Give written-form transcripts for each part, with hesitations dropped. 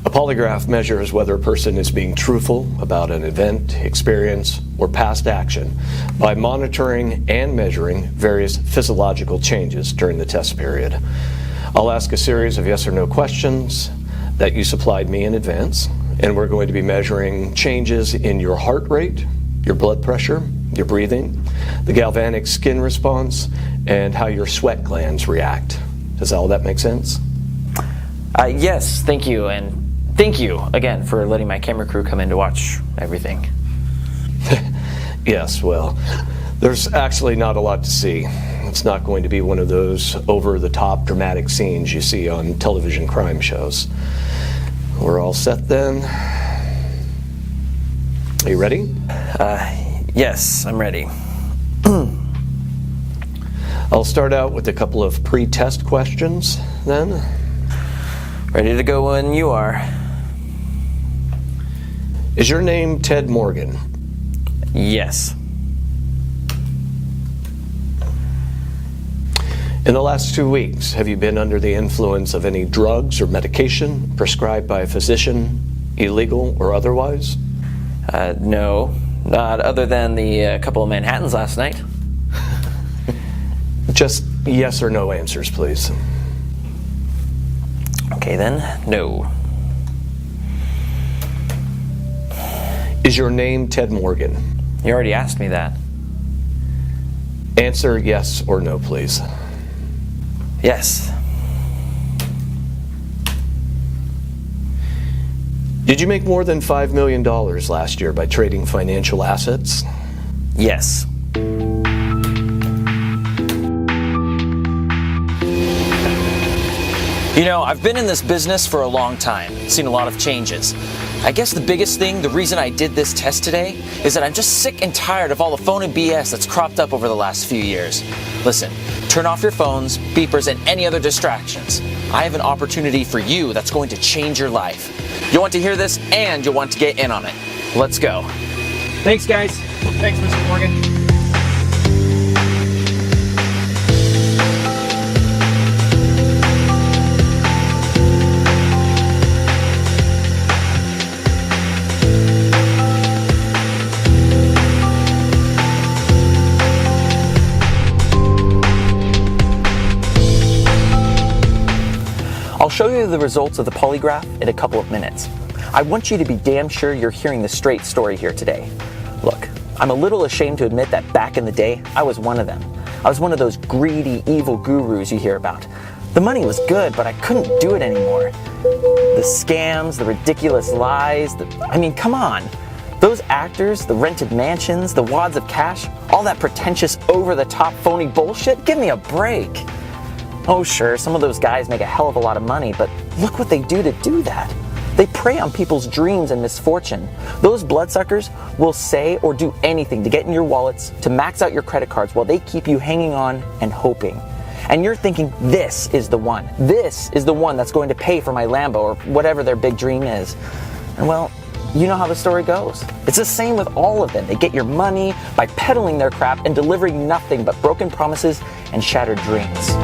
A polygraph measures whether a person is being truthful about an event, experience, or past action by monitoring and measuring various physiological changes during the test period. I'll ask a series of yes or no questions that you supplied me in advance, and we're going to be measuring changes in your heart rate, your blood pressure, your breathing, the galvanic skin response, and how your sweat glands react. Does all that make sense? Yes, thank you, and thank you again for letting my camera crew come in to watch everything. Yes, well, there's actually not a lot to see. It's not going to be one of those over-the-top dramatic scenes you see on television crime shows. We're all set then. Are you ready? Yes, I'm ready. I'll start out with a couple of pre-test questions then. Ready to go when you are. Is your name Ted Morgan? Yes. In the last 2 weeks, have you been under the influence of any drugs or medication prescribed by a physician, illegal or otherwise? No, not other than the couple of Manhattans last night. Just yes or no answers, please. Okay then, no. Is your name Ted Morgan? You already asked me that. Answer yes or no, please. Yes. Did you make more than $5 million last year by trading financial assets? Yes. You know, I've been in this business for a long time, seen a lot of changes. I guess the biggest thing, the reason I did this test today, is that I'm just sick and tired of all the phony BS that's cropped up over the last few years. Listen, turn off your phones, beepers, and any other distractions. I have an opportunity for you that's going to change your life. You'll want to hear this, and you'll want to get in on it. Let's go. Thanks, guys. Thanks, Mr. Morgan. I'll show you the results of the polygraph in a couple of minutes. I want you to be damn sure you're hearing the straight story here today. Look, I'm a little ashamed to admit that back in the day, I was one of them. I was one of those greedy, evil gurus you hear about. The money was good, but I couldn't do it anymore. The scams, the ridiculous lies, I mean, come on. Those actors, the rented mansions, the wads of cash, all that pretentious, over-the-top, phony bullshit, give me a break. Oh sure, some of those guys make a hell of a lot of money, but look what they do to do that. They prey on people's dreams and misfortune. Those bloodsuckers will say or do anything to get in your wallets, to max out your credit cards while they keep you hanging on and hoping. And you're thinking, this is the one. This is the one that's going to pay for my Lambo or whatever their big dream is. And well, you know how the story goes. It's the same with all of them. They get your money by peddling their crap and delivering nothing but broken promises and shattered dreams.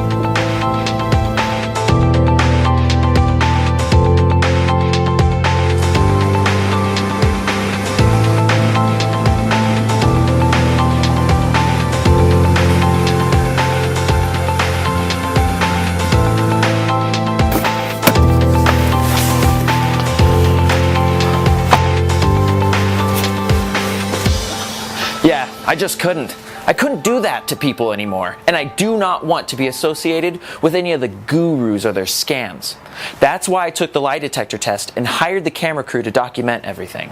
Yeah, I just couldn't. I couldn't do that to people anymore, and I do not want to be associated with any of the gurus or their scams. That's why I took the lie detector test and hired the camera crew to document everything.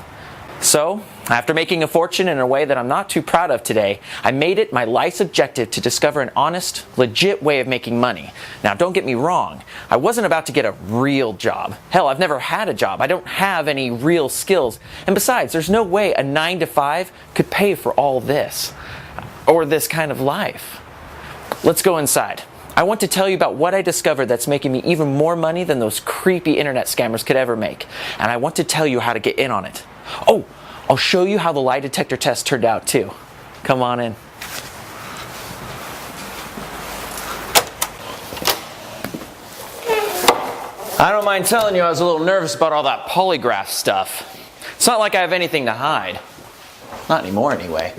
So, after making a fortune in a way that I'm not too proud of today, I made it my life's objective to discover an honest, legit way of making money. Now, don't get me wrong, I wasn't about to get a real job. Hell, I've never had a job. I don't have any real skills. And besides, there's no way a 9-to-5 could pay for all this. Or this kind of life. Let's go inside. I want to tell you about what I discovered that's making me even more money than those creepy internet scammers could ever make. And I want to tell you how to get in on it. Oh, I'll show you how the lie detector test turned out too. Come on in. I don't mind telling you I was a little nervous about all that polygraph stuff. It's not like I have anything to hide. Not anymore, anyway.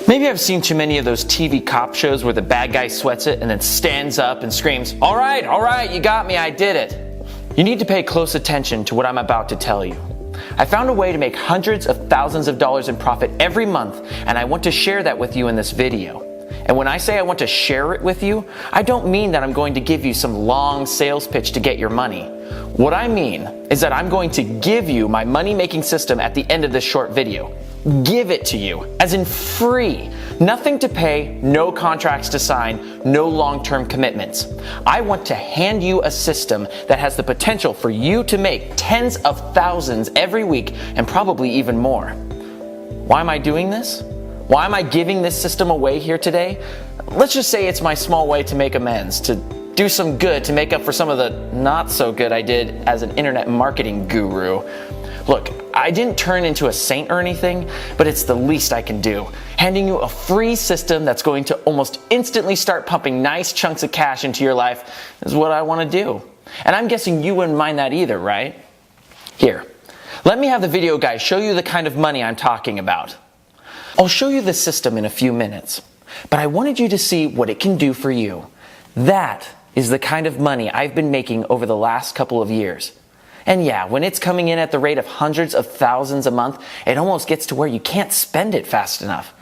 Maybe I've seen too many of those TV cop shows where the bad guy sweats it and then stands up and screams, all right, you got me, I did it. You need to pay close attention to what I'm about to tell you. I found a way to make hundreds of thousands of dollars in profit every month, and I want to share that with you in this video. And when I say I want to share it with you, I don't mean that I'm going to give you some long sales pitch to get your money. What I mean is that I'm going to give you my money-making system at the end of this short video. Give it to you, as in free. Nothing to pay, no contracts to sign, no long-term commitments. I want to hand you a system that has the potential for you to make tens of thousands every week and probably even more. Why am I doing this? Why am I giving this system away here today? Let's just say it's my small way to make amends, to do some good, to make up for some of the not so good I did as an internet marketing guru. Look, I didn't turn into a saint or anything, but it's the least I can do. Handing you a free system that's going to almost instantly start pumping nice chunks of cash into your life is what I want to do. And I'm guessing you wouldn't mind that either, right? Here, let me have the video guy show you the kind of money I'm talking about. I'll show you the system in a few minutes, but I wanted you to see what it can do for you. That is the kind of money I've been making over the last couple of years. And yeah, when it's coming in at the rate of hundreds of thousands a month, it almost gets to where you can't spend it fast enough.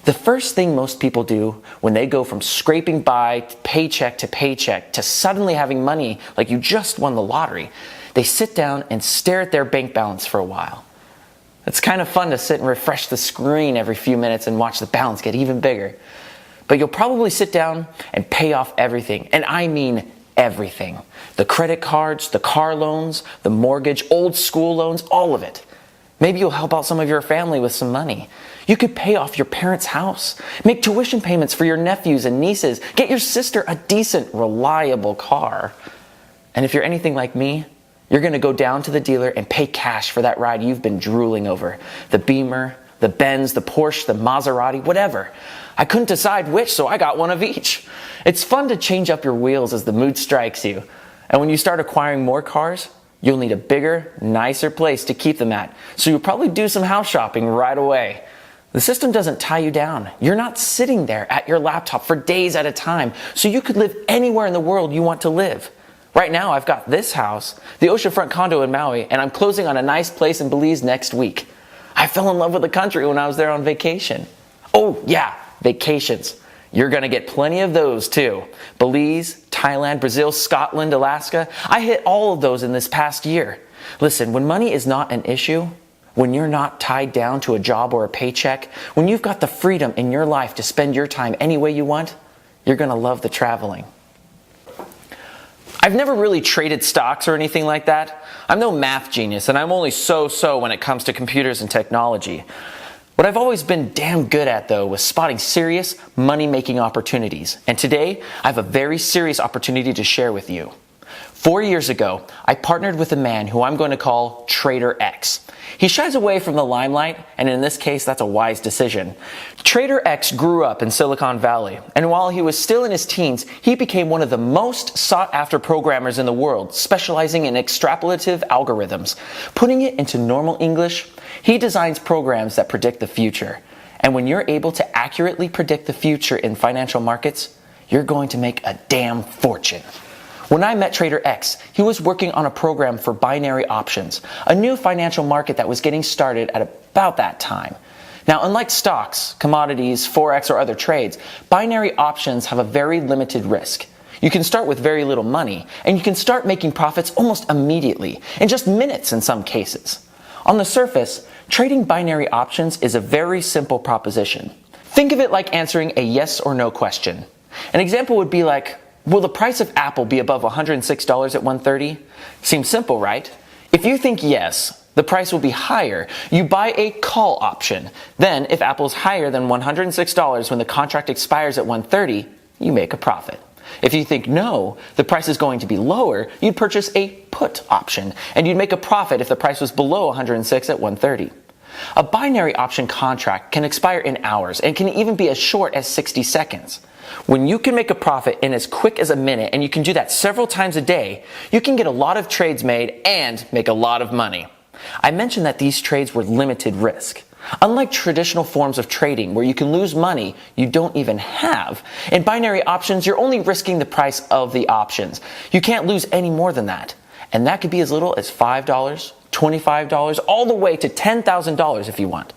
The first thing most people do when they go from scraping by paycheck to suddenly having money like you just won the lottery, they sit down and stare at their bank balance for a while. It's kind of fun to sit and refresh the screen every few minutes and watch the balance get even bigger. But you'll probably sit down and pay off everything, and I mean everything. The credit cards, the car loans, the mortgage, old school loans, all of it. Maybe you'll help out some of your family with some money. You could pay off your parents' house, make tuition payments for your nephews and nieces, get your sister a decent, reliable car. And if you're anything like me, you're going to go down to the dealer and pay cash for that ride you've been drooling over. The Beamer, the Benz, the Porsche, the Maserati, whatever. I couldn't decide which, so I got one of each. It's fun to change up your wheels as the mood strikes you. And when you start acquiring more cars, you'll need a bigger, nicer place to keep them at. So you'll probably do some house shopping right away. The system doesn't tie you down. You're not sitting there at your laptop for days at a time, so you could live anywhere in the world you want to live. Right now, I've got this house, the oceanfront condo in Maui, and I'm closing on a nice place in Belize next week. I fell in love with the country when I was there on vacation. Oh, yeah, vacations. You're going to get plenty of those too. Belize, Thailand, Brazil, Scotland, Alaska. I hit all of those in this past year. Listen, when money is not an issue, when you're not tied down to a job or a paycheck, when you've got the freedom in your life to spend your time any way you want, you're going to love the traveling. I've never really traded stocks or anything like that. I'm no math genius, and I'm only so-so when it comes to computers and technology. What I've always been damn good at, though, was spotting serious money-making opportunities. And today, I have a very serious opportunity to share with you. 4 years ago, I partnered with a man who I'm going to call Trader X. He shies away from the limelight, and in this case, that's a wise decision. Trader X grew up in Silicon Valley, and while he was still in his teens, he became one of the most sought-after programmers in the world, specializing in extrapolative algorithms. Putting it into normal English, he designs programs that predict the future. And when you're able to accurately predict the future in financial markets, you're going to make a damn fortune. When I met Trader X, he was working on a program for binary options, a new financial market that was getting started at about that time. Now, unlike stocks, commodities, Forex, or other trades, binary options have a very limited risk. You can start with very little money, and you can start making profits almost immediately, in just minutes in some cases. On the surface, trading binary options is a very simple proposition. Think of it like answering a yes or no question. An example would be like, will the price of Apple be above $106 at $130? Seems simple, right? If you think yes, the price will be higher, you buy a call option. Then, if Apple's higher than $106 when the contract expires at $130, you make a profit. If you think no, the price is going to be lower, you'd purchase a put option, and you'd make a profit if the price was below 106 at 130. A binary option contract can expire in hours and can even be as short as 60 seconds. When you can make a profit in as quick as a minute, and you can do that several times a day, you can get a lot of trades made and make a lot of money. I mentioned that these trades were limited risk. Unlike traditional forms of trading where you can lose money you don't even have, in binary options you're only risking the price of the options. You can't lose any more than that. And that could be as little as $5, $25, all the way to $10,000 if you want.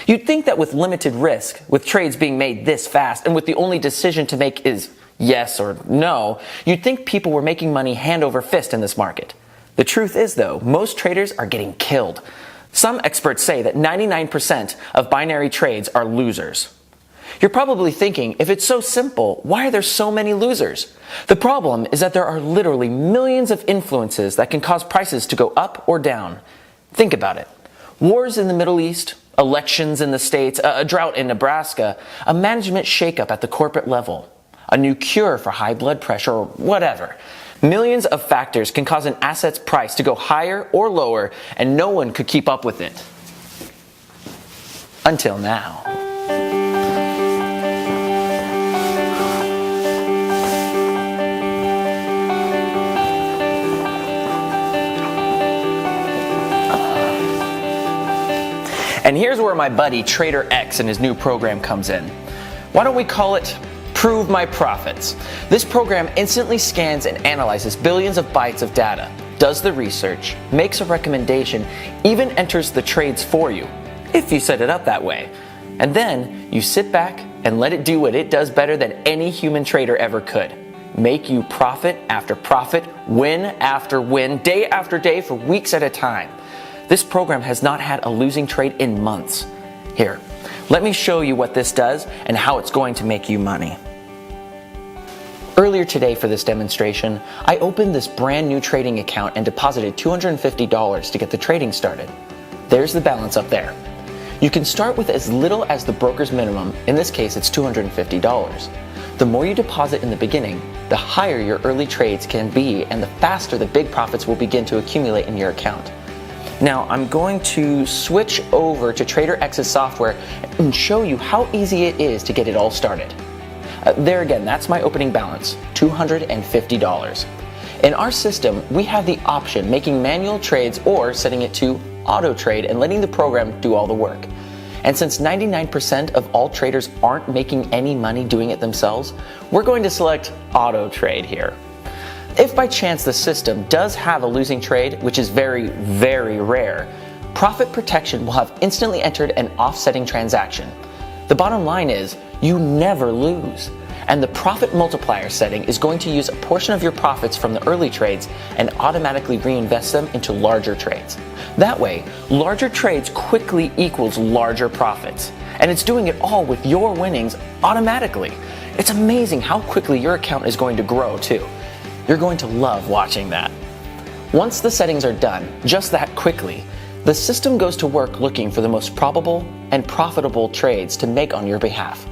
You'd think that with limited risk, with trades being made this fast, and with the only decision to make is yes or no, you'd think people were making money hand over fist in this market. The truth is though, most traders are getting killed. Some experts say that 99% of binary trades are losers. You're probably thinking, if it's so simple, why are there so many losers? The problem is that there are literally millions of influences that can cause prices to go up or down. Think about it. Wars in the Middle East, elections in the States, a drought in Nebraska, a management shakeup at the corporate level, a new cure for high blood pressure, or whatever. Millions of factors can cause an asset's price to go higher or lower, and no one could keep up with it. Until now. And here's where my buddy Trader X and his new program comes in. Why don't we call it Prove My Profits? This program instantly scans and analyzes billions of bytes of data, does the research, makes a recommendation, even enters the trades for you, if you set it up that way. And then you sit back and let it do what it does better than any human trader ever could. Make you profit after profit, win after win, day after day for weeks at a time. This program has not had a losing trade in months. Here, let me show you what this does and how it's going to make you money. Earlier today for this demonstration, I opened this brand new trading account and deposited $250 to get the trading started. There's the balance up there. You can start with as little as the broker's minimum, in this case it's $250. The more you deposit in the beginning, the higher your early trades can be and the faster the big profits will begin to accumulate in your account. Now I'm going to switch over to Trader X's software and show you how easy it is to get it all started. There again, that's my opening balance, $250. In our system, we have the option making manual trades or setting it to auto trade and letting the program do all the work. And since 99% of all traders aren't making any money doing it themselves, we're going to select auto trade here. If by chance the system does have a losing trade, which is very, very rare, Profit Protection will have instantly entered an offsetting transaction. The bottom line is, you never lose. And the profit multiplier setting is going to use a portion of your profits from the early trades and automatically reinvest them into larger trades. That way, larger trades quickly equals larger profits. And it's doing it all with your winnings automatically. It's amazing how quickly your account is going to grow too. You're going to love watching that. Once the settings are done, just that quickly, the system goes to work looking for the most probable and profitable trades to make on your behalf.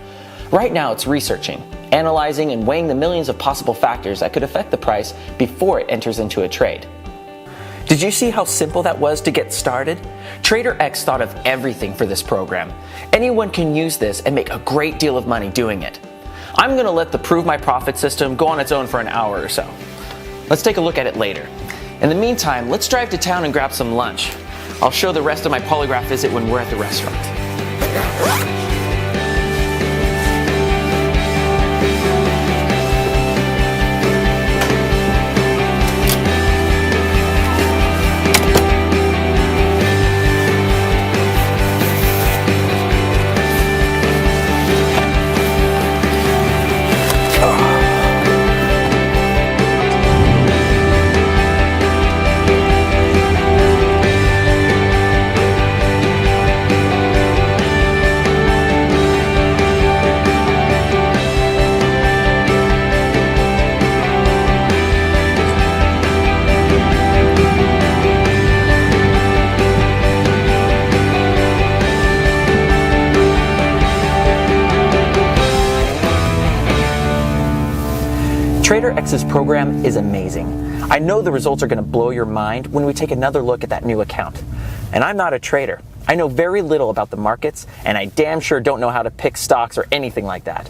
Right now it's researching, analyzing and weighing the millions of possible factors that could affect the price before it enters into a trade. Did you see how simple that was to get started? Trader X thought of everything for this program. Anyone can use this and make a great deal of money doing it. I'm going to let the Prove My Profit system go on its own for an hour or so. Let's take a look at it later. In the meantime, let's drive to town and grab some lunch. I'll show the rest of my polygraph visit when we're at the restaurant. X's program is amazing. I know the results are going to blow your mind when we take another look at that new account. And I'm not a trader. I know very little about the markets, and I damn sure don't know how to pick stocks or anything like that.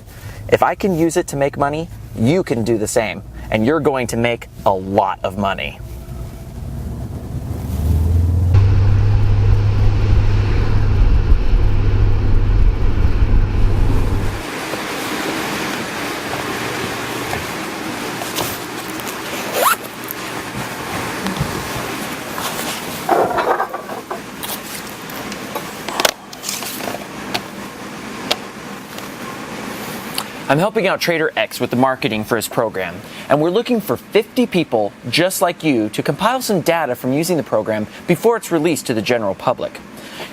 If I can use it to make money, you can do the same, and you're going to make a lot of money. I'm helping out Trader X with the marketing for his program, and we're looking for 50 people just like you to compile some data from using the program before it's released to the general public.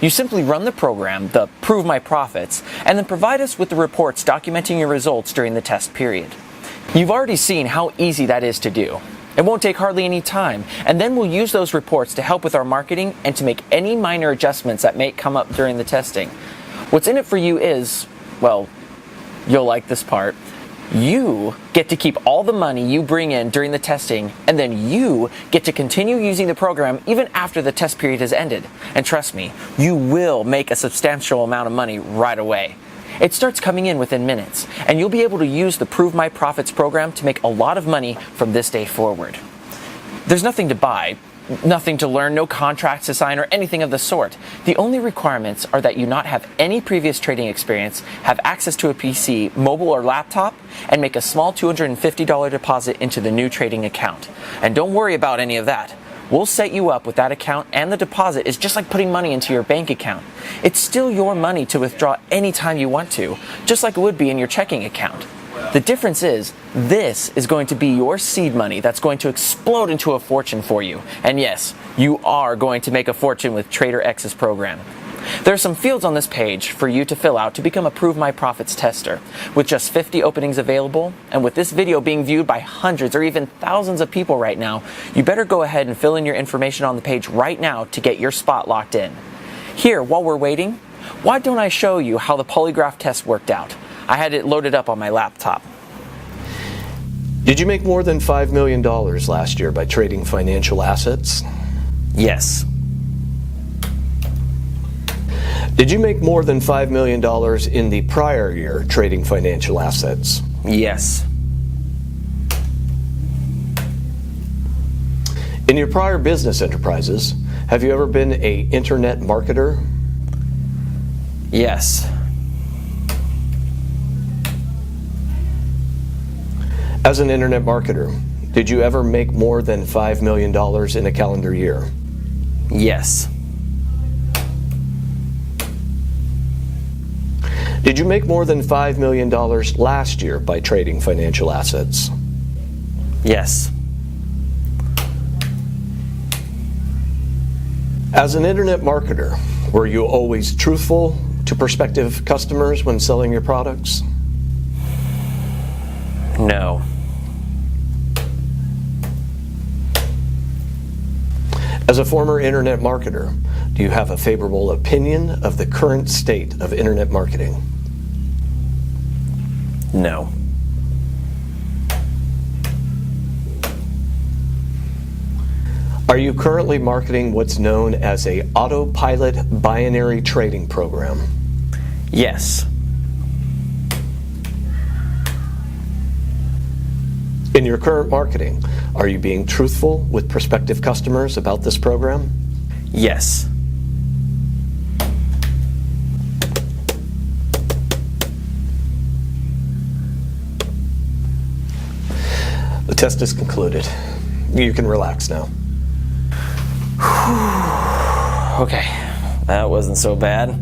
You simply run the program, the Prove My Profits, and then provide us with the reports documenting your results during the test period. You've already seen how easy that is to do. It won't take hardly any time, and then we'll use those reports to help with our marketing and to make any minor adjustments that may come up during the testing. What's in it for you is, well, you'll like this part. You get to keep all the money you bring in during the testing, and then you get to continue using the program even after the test period has ended. And trust me, you will make a substantial amount of money right away. It starts coming in within minutes, and you'll be able to use the Prove My Profits program to make a lot of money from this day forward. There's nothing to buy, nothing to learn, no contracts to sign or anything of the sort. The only requirements are that you not have any previous trading experience, have access to a PC, mobile or laptop, and make a small $250 deposit into the new trading account. And don't worry about any of that. We'll set you up with that account, and the deposit is just like putting money into your bank account. It's still your money to withdraw anytime you want to, just like it would be in your checking account. The difference is, this is going to be your seed money that's going to explode into a fortune for you. And yes, you are going to make a fortune with Trader X's program. There are some fields on this page for you to fill out to become a Prove My Profits tester. With just 50 openings available, and with this video being viewed by hundreds or even thousands of people right now, you better go ahead and fill in your information on the page right now to get your spot locked in. Here, while we're waiting, why don't I show you how the polygraph test worked out? I had it loaded up on my laptop. Did you make more than $5 million last year by trading financial assets? Yes. Did you make more than $5 million in the prior year trading financial assets? Yes. In your prior business enterprises, have you ever been an internet marketer? Yes. As an internet marketer, did you ever make more than $5 million in a calendar year? Yes. Did you make more than $5 million last year by trading financial assets? Yes. As an internet marketer, were you always truthful to prospective customers when selling your products? No. As a former internet marketer, do you have a favorable opinion of the current state of internet marketing? No. Are you currently marketing what's known as a autopilot binary trading program? Yes. In your current marketing, are you being truthful with prospective customers about this program? Yes. The test is concluded. You can relax now. Okay, that wasn't so bad.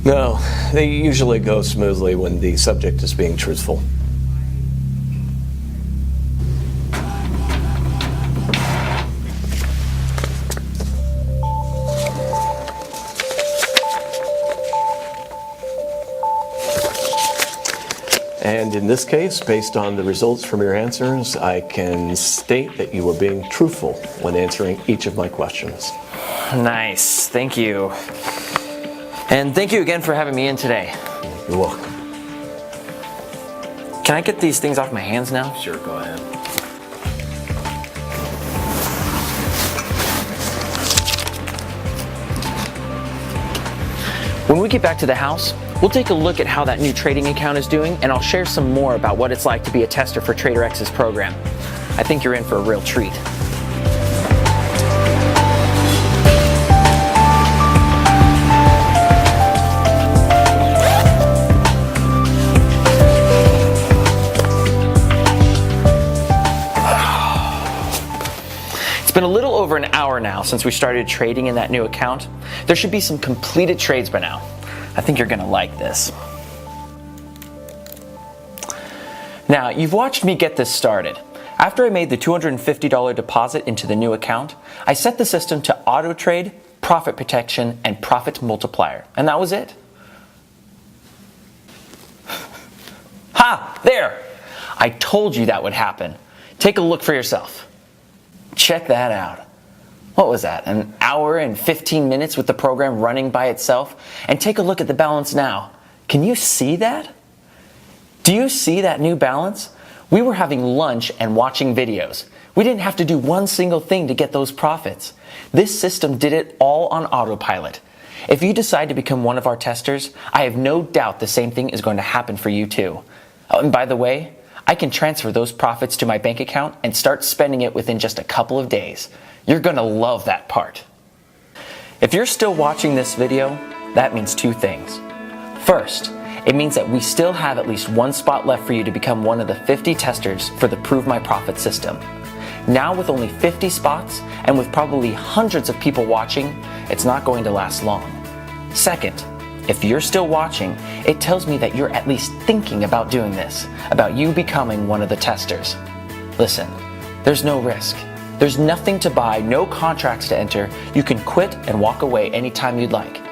No, they usually go smoothly when the subject is being truthful. And in this case, based on the results from your answers, I can state that you were being truthful when answering each of my questions. Nice, thank you. And thank you again for having me in today. You're welcome. Can Can I get these things off my hands now? Sure, go ahead. When we get back to the house, we'll take a look at how that new trading account is doing, and I'll share some more about what it's like to be a tester for Trader X's program. I think you're in for a real treat. It's been a little over an hour now since we started trading in that new account. There should be some completed trades by now. I think you're gonna like this. Now, you've watched me get this started. After I made the $250 deposit into the new account, I set the system to auto trade, profit protection, and profit multiplier, and that was it. Ha! There! I told you that would happen. Take a look for yourself. Check that out. What was that, an hour and 15 minutes with the program running by itself? And take a look at the balance now. Can you see that? Do you see that new balance? We were having lunch and watching videos. We didn't have to do one single thing to get those profits. This system did it all on autopilot. If you decide to become one of our testers, I have no doubt the same thing is going to happen for you too. Oh, and by the way, I can transfer those profits to my bank account and start spending it within just a couple of days. You're going to love that part. If you're still watching this video, that means two things. First, it means that we still have at least one spot left for you to become one of the 50 testers for the Prove My Profit system. Now with only 50 spots, and with probably hundreds of people watching, it's not going to last long. Second, if you're still watching, it tells me that you're at least thinking about doing this, about you becoming one of the testers. Listen, there's no risk. There's nothing to buy, no contracts to enter. You can quit and walk away anytime you'd like.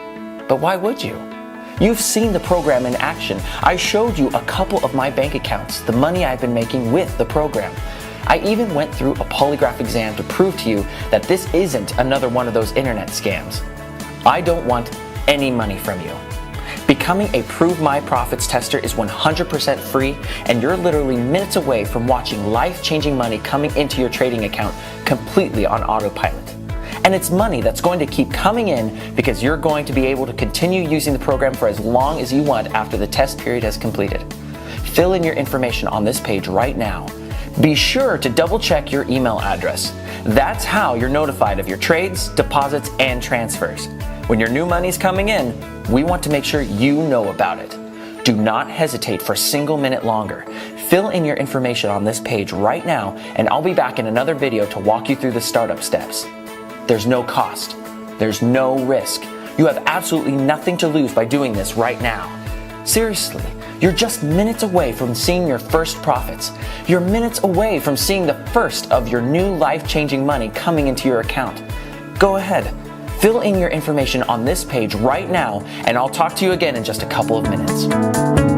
But why would you? You've seen the program in action. I showed you a couple of my bank accounts, the money I've been making with the program. I even went through a polygraph exam to prove to you that this isn't another one of those internet scams. I don't want any money from you. Becoming a Prove My Profits tester is 100% free, and you're literally minutes away from watching life-changing money coming into your trading account completely on autopilot. And it's money that's going to keep coming in because you're going to be able to continue using the program for as long as you want after the test period has completed. Fill in your information on this page right now. Be sure to double check your email address. That's how you're notified of your trades, deposits, and transfers. When your new money's coming in, we want to make sure you know about it. Do not hesitate for a single minute longer. Fill in your information on this page right now, and I'll be back in another video to walk you through the startup steps. There's no cost. There's no risk. You have absolutely nothing to lose by doing this right now. Seriously, you're just minutes away from seeing your first profits. You're minutes away from seeing the first of your new life-changing money coming into your account. Go ahead. Fill in your information on this page right now, and I'll talk to you again in just a couple of minutes.